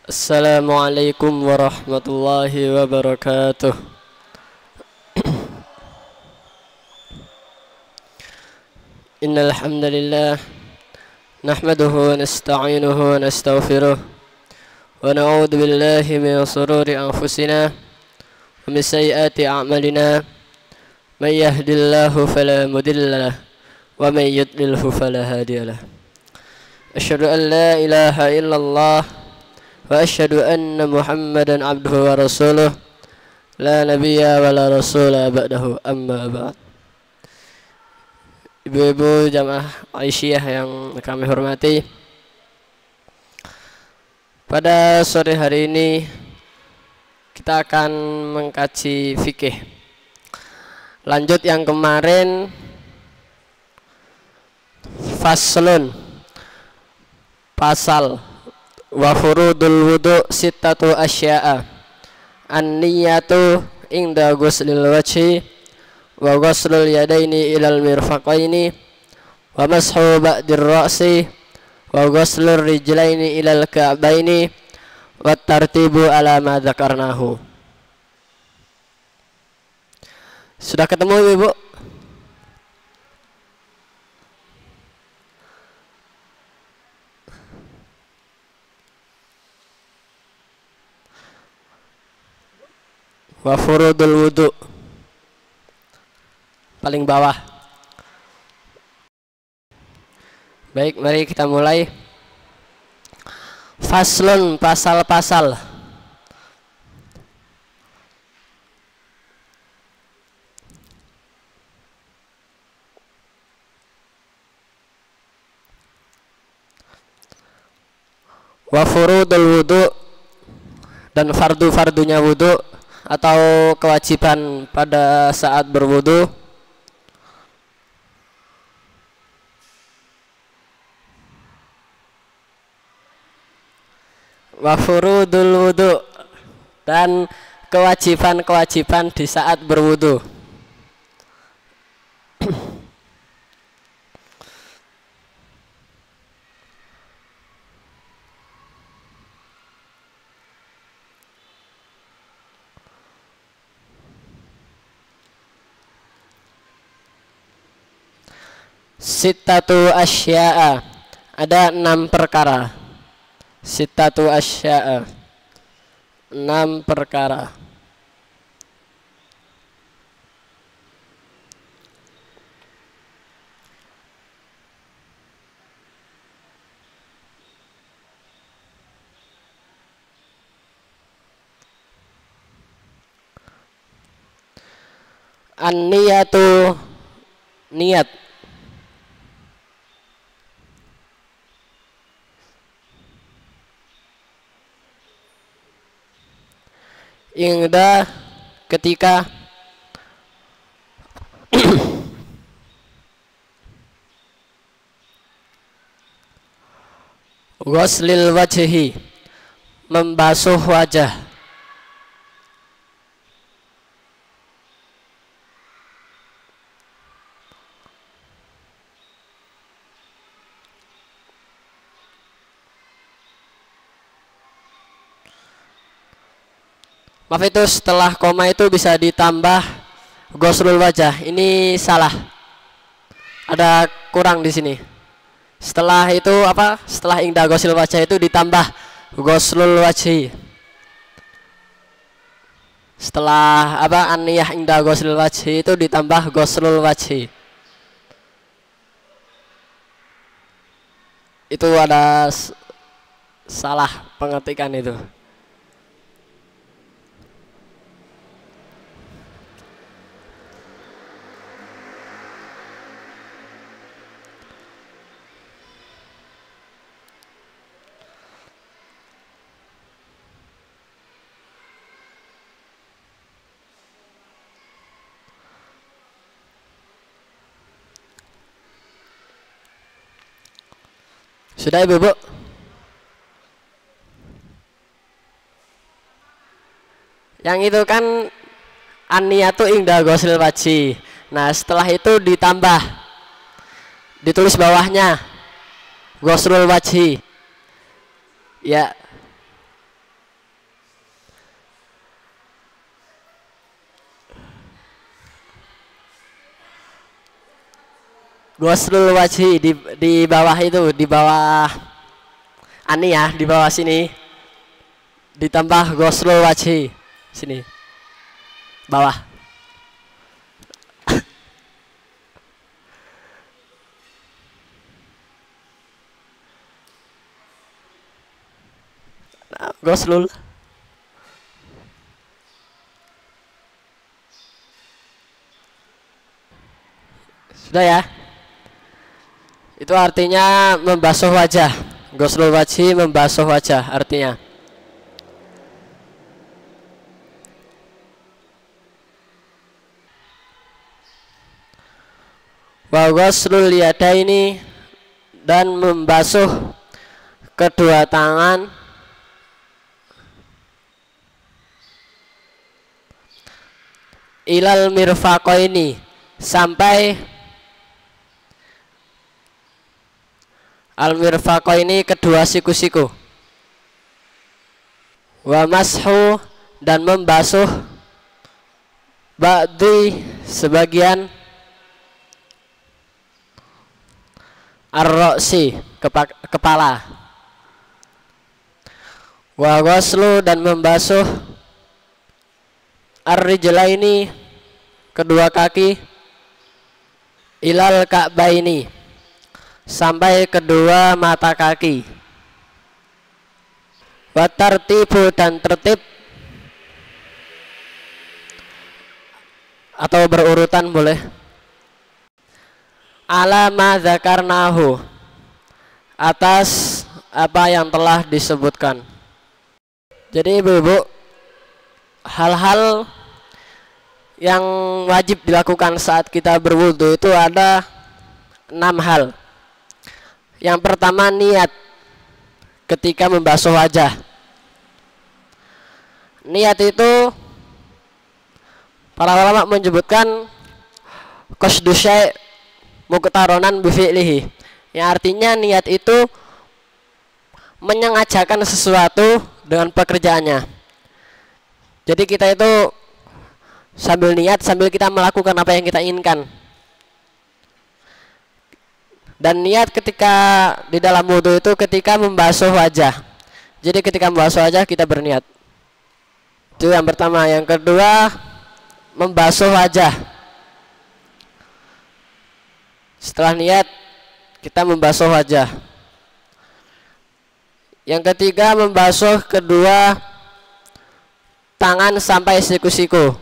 Assalamualaikum warahmatullahi wabarakatuh. Innal hamdalillah nahmaduhu wa nasta'inuhu wa nastaghfiruh wa na'udzu billahi min shururi anfusina wa min sayyiati a'malina. May yahdihillahu fala mudilla lahu wa may yudlilhu fala hadiya lahu. Asyhadu an la ilaha illallah wa asyhadu anna Muhammadan abduhu wa rasuluh la nabiyya wa la rasula ba'dahu, amma ba'd. Ibu-ibu jamaah Aisyah yang kami hormati, pada sore hari ini kita akan mengkaji fikih. Lanjut yang kemarin, faslun, pasal. Wa furudul wudu sittatu asya'a. An-niyatu inda ghuslil wajhi wa ghuslul yadaini ilal mirfaqaini wa mashu ba'dir ra'si wa ghuslur rijlaini ilal ka'baini wa tartibu ala ma dzakarnahu. Sudah ketemu Ibu? Wa furudul wudu paling bawah. Baik, mari kita mulai. Faslun, pasal-pasal. Wa furudul wudu, dan fardu-fardunya wudu atau kewajiban pada saat berwudu. Wa furudul wudu, dan kewajiban-kewajiban di saat berwudu. Sittatu asya'a, ada 6 perkara. Sittatu asya'a, 6 perkara. An-niyatu, niat. Ingda, ketika ghuslil wajhi, membasuh wajah. Maaf, itu setelah koma itu bisa ditambah ghuslul wajah. Ini salah. Ada kurang di sini. Setelah itu apa? Setelah inda ghuslul wajah itu ditambah ghuslul wajhi. Setelah apa? An-niyah inda ghuslul wajhi itu ditambah ghuslul wajhi. Itu ada salah pengetikan itu. Sudah Ibu? Yang itu kan an-niyatu inda ghuslil wajhi. Nah, setelah itu ditambah, ditulis bawahnya ghuslul wajhi. Ya. Ghuslul wajhi di bawah itu, di bawah ani ya, di bawah sini ditambah ghuslul wajhi sini bawah. Nah, ghuslul sudah ya. Itu artinya membasuh wajah. Ghuslul wajhi membasuh wajah artinya. Wa ghuslul yadaini, dan membasuh kedua tangan ilal mirfaqaini, sampai al mirfaqaini kedua siku-siku. Wa mashu, dan membasuh ba'di sebagian ar-ra'si kepala. Wa ghuslu, dan membasuh ar-rijlaini kedua kaki ilal ka'baini sampai kedua mata kaki. Wa tartibu, dan tertib atau berurutan boleh, ala ma dzakarnahu, atas apa yang telah disebutkan. Jadi ibu-ibu, hal-hal yang wajib dilakukan saat kita berwudu itu ada 6 hal. Yang pertama, niat ketika membasuh wajah. Niat itu para ulama menyebutkan qasdu syai' muqtaronan bi fi'lihi, yang artinya niat itu menyengajakan sesuatu dengan pekerjaannya. Jadi kita itu sambil niat, sambil kita melakukan apa yang kita inginkan. Dan niat ketika di dalam wudhu itu ketika membasuh wajah. Jadi ketika membasuh wajah kita berniat. Itu yang pertama. Yang kedua, membasuh wajah. Setelah niat kita membasuh wajah. Yang ketiga, membasuh kedua tangan sampai siku-siku.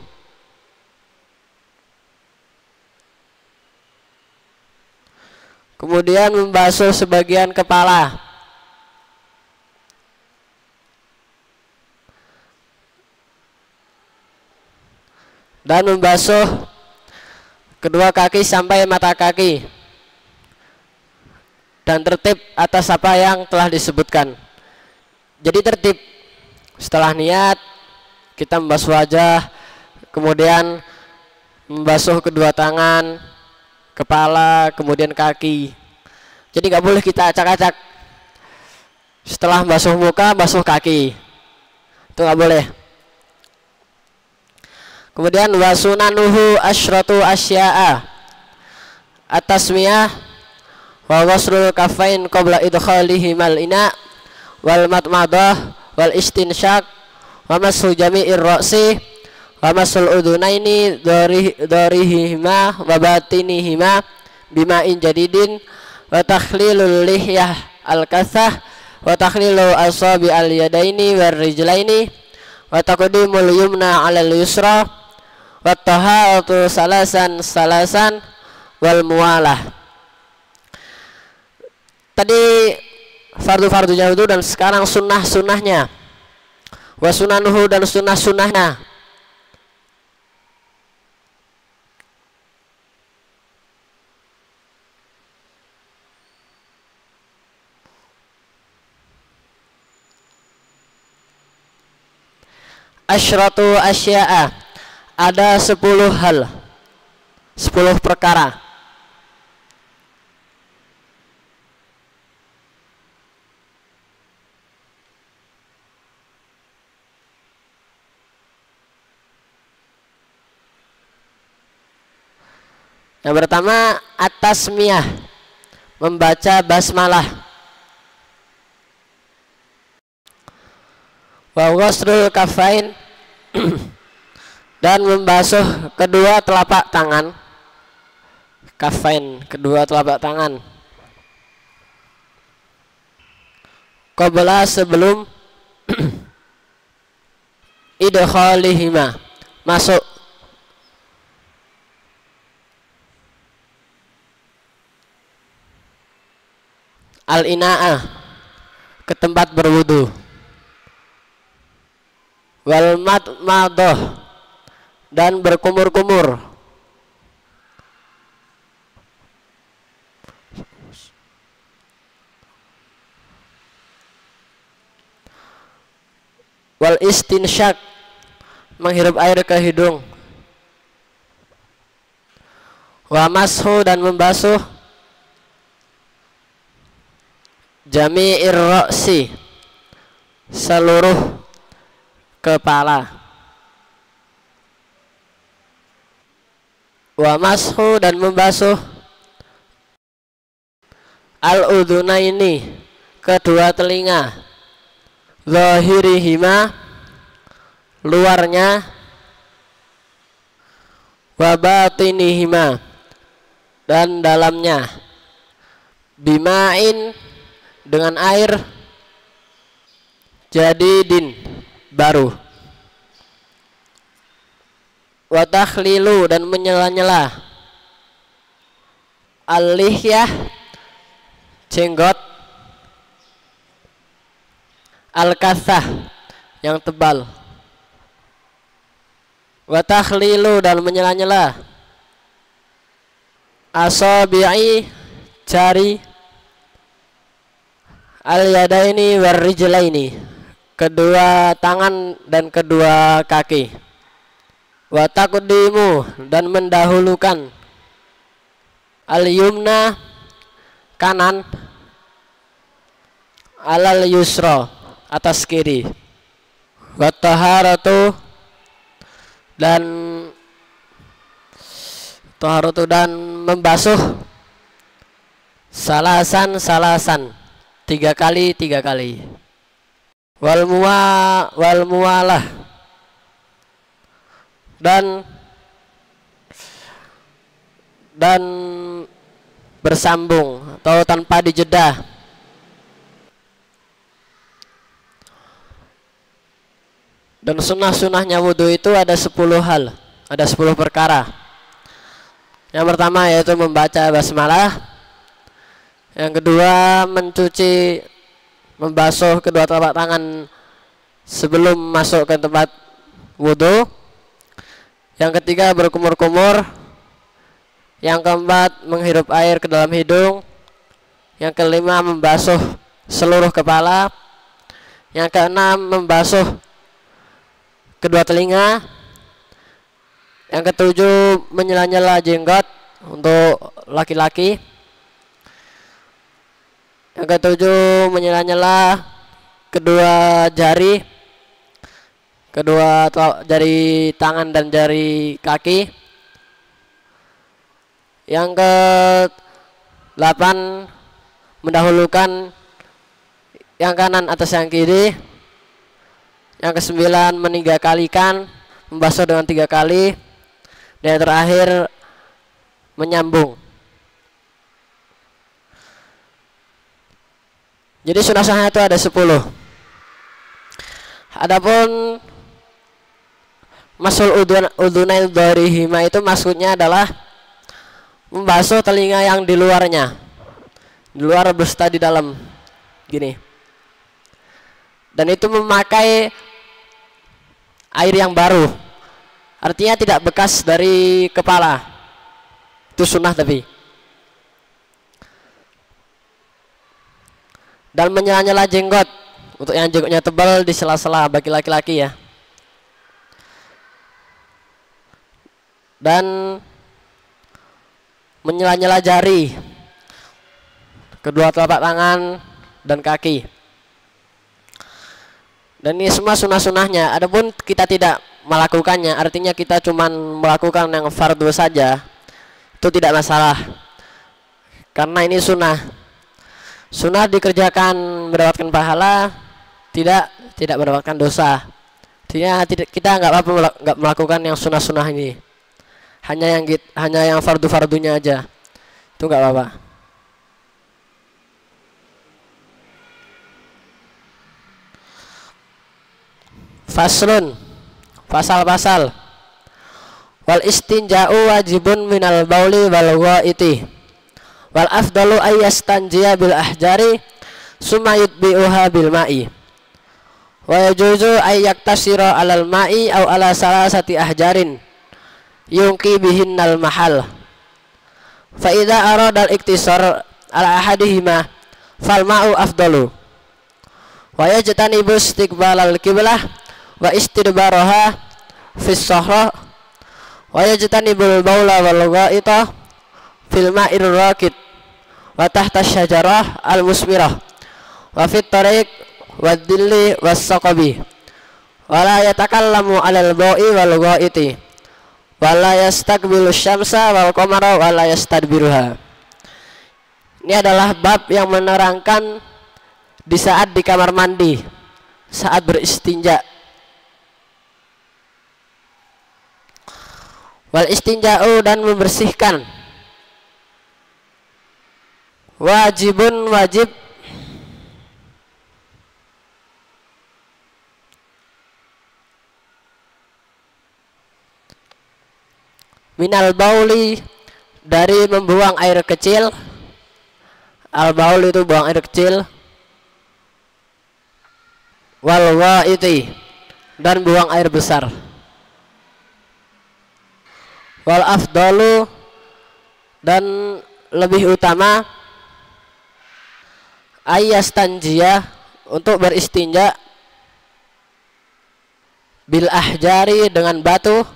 Kemudian membasuh sebagian kepala. Dan membasuh kedua kaki sampai mata kaki. Dan tertib atas apa yang telah disebutkan. Jadi tertib, setelah niat kita membasuh wajah, kemudian membasuh kedua tangan, kepala, kemudian kaki. Jadi nggak boleh kita acak-acak. Setelah basuh muka, basuh kaki. Itu nggak boleh. Kemudian wasunanuhu asyratu asya'a at-tasmiyah wa ghuslul kaffain qabla idkhalihimal ina wal matmadah wal istinsyaq wa mashu jami'ir ra'si wa masul udunaini dorihima wa batinihima bima'in jadidin wa takhlilul lihyah al-kathah wa takhlilu asabi al-yadaini war rijlaini wa taqdimul yumna 'alal yusra wa taharatu salasan wal muwalah. Tadi fardu-fardunya itu, dan sekarang sunnah-sunnahnya. Wa sunanuhu, dan sunnah-sunnahnya. Asyratu asya'a, ada 10 hal, 10 perkara. Yang pertama at-tasmiyah, membaca basmalah. Wa ghuslul kafain dan membasuh kedua telapak tangan. Kafain, kedua telapak tangan. Qabla, sebelum idkhalihima, masuk. Al-ina'ah, ke tempat berwudu. Wal madmadah, dan berkumur-kumur. Wal istinsyak, menghirup air ke hidung. Wa mashu, dan membasuh jami'ir ra'si, seluruh kepala. Wa mashu, dan membasuh al-udhunaini, kedua telinga. Zahirihima, luarnya. Wa batinihima, dan dalamnya. Bima'in, dengan air. Jadidin, baru. Wa takhlilu, dan menyela-nyela. Al-lihyah, jenggot. Al-kathah, yang tebal. Wa takhlilu, dan menyela-nyela. Asabi'i, jari. Al-yadaini warrijlaini, kedua tangan dan kedua kaki. Wa taqdimu, dan mendahulukan. Al-yumna, kanan. Alal yusra, atas kiri. Wa taharatu, dan membasuh salasan, 3 kali. Wal muwalah, dan bersambung atau tanpa dijeda. Dan sunnah-sunnahnya wudhu itu ada 10 hal, ada 10 perkara. Yang pertama yaitu membaca basmalah. Yang kedua membasuh kedua telapak tangan sebelum masuk ke tempat wudhu. Yang ketiga berkumur-kumur. Yang keempat menghirup air ke dalam hidung. Yang kelima membasuh seluruh kepala. Yang keenam membasuh kedua telinga. Yang ketujuh menyela-nyela jenggot untuk laki-laki. Yang ketujuh menyela-nyela kedua jari, kedua jari tangan dan jari kaki. Yang ke-8 mendahulukan yang kanan atas yang kiri. Yang ke-9 meniga-kalikan, membasuh dengan 3 kali. Dan yang terakhir menyambung. Jadi sunnah-sunnahnya itu ada 10. Adapun masul udhunail dharihima itu maksudnya adalah membasuh telinga yang di luarnya, di luar beserta di dalam, gini. Dan itu memakai air yang baru, artinya tidak bekas dari kepala. Itu sunnah tapi. Dan menyela-nyela jenggot, untuk yang jenggotnya tebal di sela-sela bagi laki-laki ya. Dan menyela-nyela jari, kedua telapak tangan dan kaki. Dan ini semua sunnah-sunnahnya. Adapun kita tidak melakukannya, artinya kita cuma melakukan yang fardu saja, itu tidak masalah, karena ini sunnah. Sunnah dikerjakan mendapatkan pahala, tidak mendapatkan dosa. Artinya kita nggak apa-apa nggak melakukan yang sunnah-sunnah ini, hanya yang fardu-fardunya aja, itu nggak apa-apa. Faslun, pasal-pasal. Wal istinja'u wajibun minal bauli wal ghaiti. Wal afdalu ayyastanjiya bil ahjari summa yutbi'uha bil ma'i. Wa yajuzu ayyaktasira alal ma'i aw ala salasati ahjarin yungki bihinnal mahal. Fa idza arada al iktisar ala ahadihima fal ma'u afdalu. Wa yajtanibu istiqbalal qiblah wa istidbaraha fis sahra wa yajtanibul baula wal ghaita fil ma'ir raqid wa tahta syajarah al musmirah wa fit tariq wa dhilli was saqabi wa la yatakallamu 'alal ba'i wal ghaiti wa la yastaqbilu syamsa wal qamara wa la yastadbiruha. Ini adalah bab yang menerangkan di saat di kamar mandi, saat beristinja. Wal istinja'u, dan membersihkan. Wajibun, wajib. Minal bauli, dari membuang air kecil. Al baul itu buang air kecil. Wal ghaiti, dan buang air besar. Wal afdalu, dan lebih utama, ayyastanjiya, untuk beristinja, bil ahjari, dengan batu,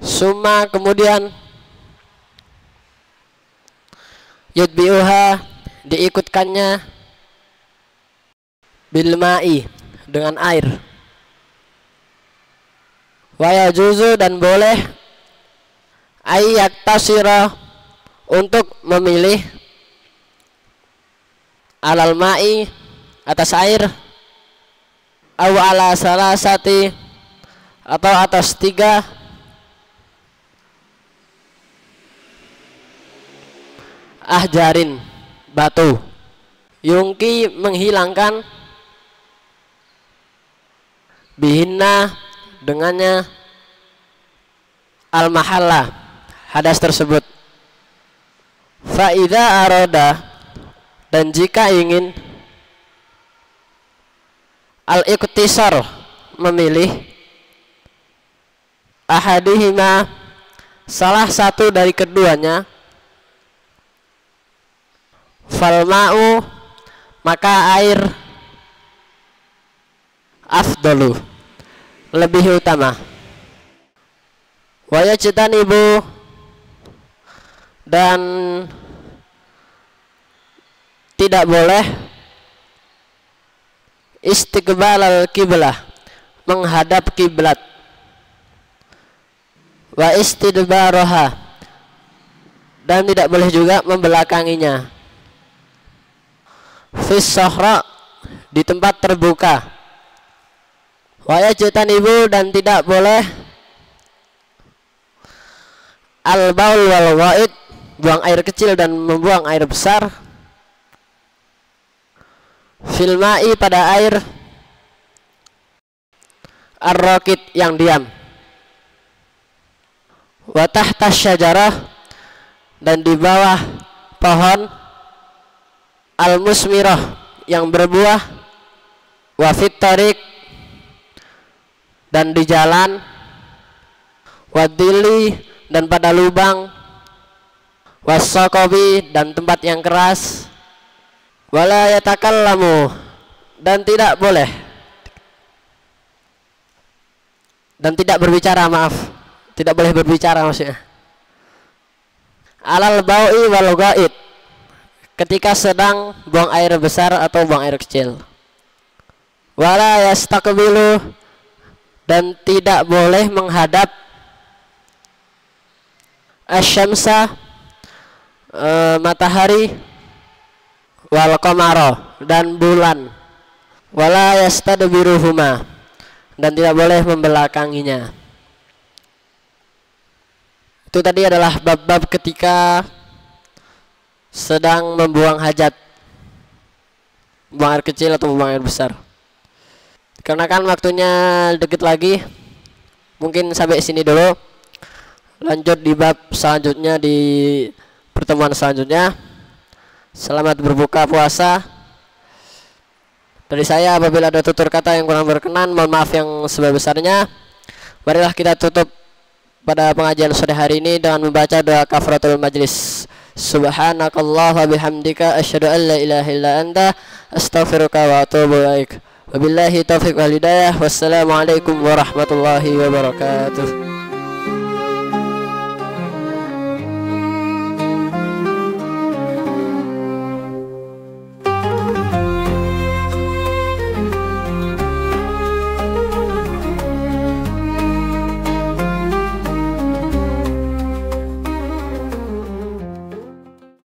summa, kemudian, yutbi'uha, diikutkannya, bil ma'i, dengan air. Wa yajuzu, dan boleh, ayyaktasira, untuk memilih, alal ma'i, atas air, aw ala salasati, atau atas 3 ahjarin, batu, yungki, menghilangkan, bihinna, dengannya, al mahalla, hadas tersebut. Fa idza arada, dan jika ingin, al iktisar, memilih, ahadihima, salah satu dari keduanya, fal ma'u, maka air, afdalu, lebih utama. Wa yajtanibu, dan tidak boleh, istiqbalal qiblah, menghadap kiblat, wa istidbaraha, dan tidak boleh juga membelakanginya, fis sahra, di tempat terbuka. Wa yajtanibu, dan tidak boleh, al baul wal ghaid, buang air kecil dan membuang air besar, fil ma'i, pada air, ar-raqid, yang diam, wa tahta syajarah, dan di bawah pohon, al musmirah, yang berbuah, wa fit tariq, dan di jalan, wa dhilli, dan pada lubang, was saqabi, dan tempat yang keras, wala yatakallamu, dan tidak boleh, dan tidak berbicara, maaf, tidak boleh berbicara maksudnya, alal baui wal ghaid, ketika sedang buang air besar atau buang air kecil. Wala yastaqbilu, dan tidak boleh menghadap, asyamsa, matahari, wal qamara, dan bulan, wala yastadbiruhuma, dan tidak boleh membelakanginya. Itu tadi adalah bab-bab ketika sedang membuang hajat, buang air kecil atau buang air besar. Karena kan waktunya dikit lagi, mungkin sampai sini dulu. Lanjut di bab selanjutnya di pertemuan selanjutnya. Selamat berbuka puasa. Dari saya, apabila ada tutur kata yang kurang berkenan, mohon maaf yang sebesar-besarnya. Marilah kita tutup pada pengajian sore hari ini dengan membaca doa kafaratul majlis. Subhanakallah wa bihamdika asyhadu an la ilaha illa anta astaghfiruka wa atubu ilaik. Wabillahi taufiq wal hidayah. Wassalamualaikum warahmatullahi wabarakatuh.